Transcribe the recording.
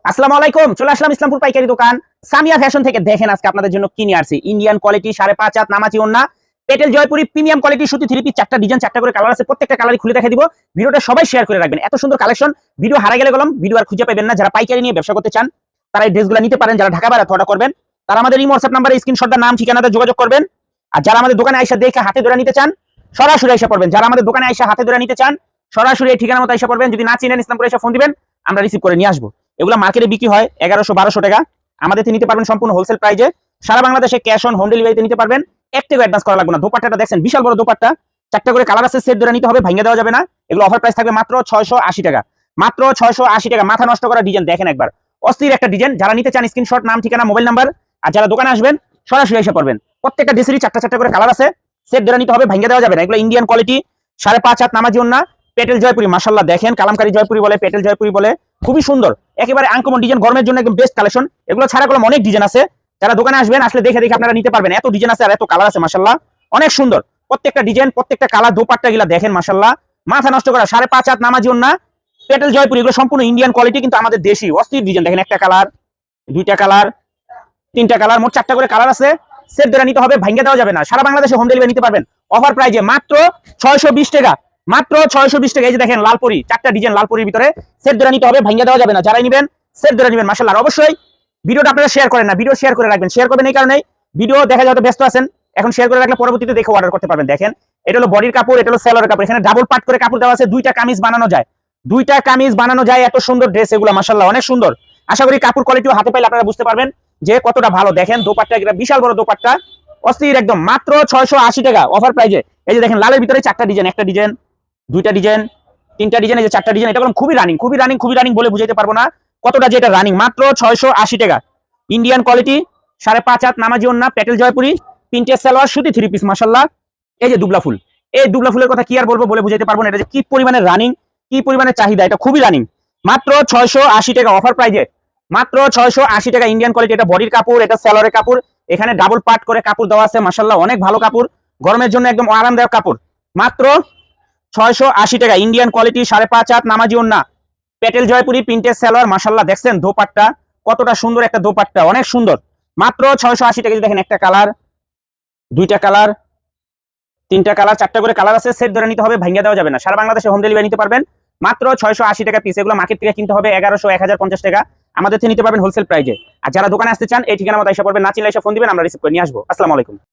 আসসালামু আলাইকুম। চলে আসলাম ইসলামপুর পাইকারি দোকান সামিয়া ফ্যাশন থেকে। দেখেন আজকে আপনাদের জন্য কি নিয়ে আসছি। ইন্ডিয়ান কোয়ালিটি 5.5 হাত নামাজি ওন্না, পেটেল জয়পুরি প্রিমিয়াম কোয়ালিটি সুতি থ্রি পিস, চারটা ডিজাইন, চারটা করে কালার আছে। প্রত্যেকটা কালারই খুলে দেখা দিব। ভিডিওটা সবাই শেয়ার করে রাখবেন। এত সুন্দর কালেকশন, ভিডিও হারা গেলে গেলাম, ভিডিও আর খুঁজে পাবেন না। যারা পাইকারি নিয়ে ব্যবসা করতে চান তারা এই ড্রেসগুলো নিতে পারেন। যারা ঢাকা বাইরে অর্ডার করবেন তারা আমাদের এই হোয়াটসঅ্যাপ নাম্বারে স্ক্রিনশটটা নাম ঠিকানাতে যোগাযোগ করবেন। আর যারা আমাদের দোকানে আইসা দেখে হাতে ধরে নিতে চান সরাসরি আইসা পড়বেন। যারা আমাদের দোকানে আইসা হাতে ধরে নিতে চান সরাসরি এই ঠিকানা মতো আইসা পড়বেন। যদি না চিনেন ইসলামপুরে এসে ফোন দিবেন, আমরা রিসিভ করে নিয়ে আসবো। এগুলো মার্কেটে বিক্রি হয় 1100-1200 টাকা। আমাদের থেকে নিতে পারবেন সম্পূর্ণ হোলসেল প্রাইজে। সারা বাংলাদেশে ক্যাশ অন হোম ডেলিভারিতে নিতে পারবেন। এক টাকা অ্যাডভান্স করা লাগবে না। দোপাট্টাটা দেখছেন, বিশাল বড় দোপাট্টা, চারটা করে কালার আছে। সেট ধরে নিতে হবে, ভাঙিয়ে দেওয়া যাবে না। এগুলো অফার প্রাইস থাকবে মাত্র 680 টাকা। মাত্র 680 টাকা। মাথা নষ্ট করা ডিজাইন দেখেন একবার, অস্থির একটা ডিজাইন। যারা নিতে চান স্ক্রিনশট, নাম ঠিকানা, মোবাইল নাম্বার। আর যারা দোকানে আসবেন সরাসরি এসে পড়বেন। প্রত্যেকটা ড্রেসেরই চারটা চারটা করে কালার আছে। সেট ধরে নিতে হবে, ভাঙিয়ে দেওয়া যাবে না। এগুলো ইন্ডিয়ান কোয়ালিটি 5.5 হাত নামাজি ওন্না, পেটেল জয়পুরি। মাশাআল্লাহ দেখেন, কালামকারী জয়পুরি বলে, পেটেল জয়পুরি বলে, খুবই সুন্দর। একেবারে আনকমন ডিজাইন, গরমের জন্য একদম বেস্ট কালেকশন। এগুলো ছাড়া কোনো অনেক ডিজাইন আছে। যারা দোকানে আসবেন আসলে দেখে দেখে আপনারা নিতে পারবেন। এত ডিজাইন আছে আর এত কালার আছে, মাশাআল্লাহ অনেক সুন্দর। প্রত্যেকটা ডিজাইন, প্রত্যেকটা কালার, দোপাট্টা গুলা দেখেন মাশাআল্লাহ, মাথা নষ্ট করা। 5.5 হাত নামাজি ওন্না, পেটেল জয়পুরি। এগুলো সম্পূর্ণ ইন্ডিয়ান কোয়ালিটি, কিন্তু আমাদের দেশি অস্থির ডিজাইন দেখেন। একটা কালার, দুইটা কালার, তিনটা কালার, মোট চারটা করে কালার আছে। সেট ধরে নিতে হবে, ভাঙিয়ে দেওয়া যাবে না। সারা বাংলাদেশে হোম ডেলিভারি নিতে পারবেন অফার প্রাইজে মাত্র 620 টাকা। মাত্র 620 টাকা। এই যে দেখেন লালপরি, চারটা ডিজাইন লালপরির ভিতরে। সেট ধরে নিতে হবে, ভাঙিয়ে দেওয়া যাবে না। যারাই নেবেন সেট ধরে নেবেন। মাশাআল্লাহ অবশ্যই ভিডিওটা আপনারা শেয়ার করেন না, ভিডিও শেয়ার করে রাখবেন। শেয়ার করবেন এই কারণে, ভিডিও দেখা যাবে ব্যস্ত আছেন, এখন শেয়ার করে রাখলে পরবর্তীতে দেখে অর্ডার করতে পারবেন। দেখেন এটা হলো বডির কাপড়, এটা হলো সেলরের কাপড়। এখানে ডাবল পাট করে কাপড় দেওয়া আছে। দুইটা কামিজ বানানো যায়, দুইটা কামিজ বানানো যায়। এত সুন্দর ড্রেস এগুলো, মাশাআল্লাহ অনেক সুন্দর। আশা করি কাপড় কোয়ালিটিও হাতে পাইলে আপনারা বুঝতে পারবেন যে কতটা ভালো। দেখেন দোপাট্টা, এটা বিশাল বড় দোপাট্টা, অস্থির একদম। মাত্র 680 টাকা অফার প্রাইজে। এই যে দেখেন লালের ভিতরে চারটা ডিজাইন, একটা ডিজাইন, দুইটা ডিজাইন, তিনটা ডিজাইন, এই যে চারটা ডিজাইন। এটা খুবই রানিং, খুবই রানিং, খুবই রানিং বলে বুঝাইতে পারবো না কতটা যে এটা রানিং। মাত্র 680 টাকা। ইন্ডিয়ান কোয়ালিটি 5.5 হাত নামাজি ওন্না, পেটেল জয়পুরি, প্রিন্টেড সালোয়ার, সুতি থ্রি পিস। মাশাআল্লাহ এই যে দুবলা ফুল, এই দুবলা ফুলের কথা কি আর বলবো, বলে বুঝাইতে পারবো না। এটা যে কি পরিমাণে রানিং, কি পরিমাণে চাহিদা, এটা খুবই রানিং। মাত্র 680 টাকা অফার প্রাইজে। মাত্র 680 টাকা। Indian quality. এটা বডির কাপড়, এটা সেলরের কাপড়। এখানে ডাবল পাট করে কাপড় দেওয়া আছে। মাশাআল্লাহ অনেক ভালো কাপড়, গরমের জন্য একদম আরামদায়ক কাপড়। মাত্র 680 টাকা। ইন্ডিয়ান কোয়ালিটি 5.5 হাত নামাজি ওন্না, পেটেল জয়পুরি, প্রিন্টেড সালোয়ার। মাশাআল্লাহ দেখছেন দোপাট্টা কতটা সুন্দর, একটা দোপাট্টা অনেক সুন্দর। মাত্র 680 টাকা। দেখেন একটা কালার, দুইটা কালার, তিনটা কালার, চারটা করে কালার আছে। সেট ধরে নিতে হবে, ভাঙিয়ে দেওয়া যাবে না। সারা বাংলাদেশে হোম ডেলিভারি নিতে পারবেন মাত্র 680 টাকা পিস। এগুলো মার্কেট থেকে কিনতে হবে 1100-1050 টাকা। আমাদের থেকে নিতে পারবেন হোলসেল প্রাইজে। আর যারা দোকানে আসতে চান এই ঠিকানা মতো এসে পড়বেন। না চিনলে এসে ফোন দিবেন, আমরা রিসিভ করে নিয়ে আসবো। আসসালামু আলাইকুম।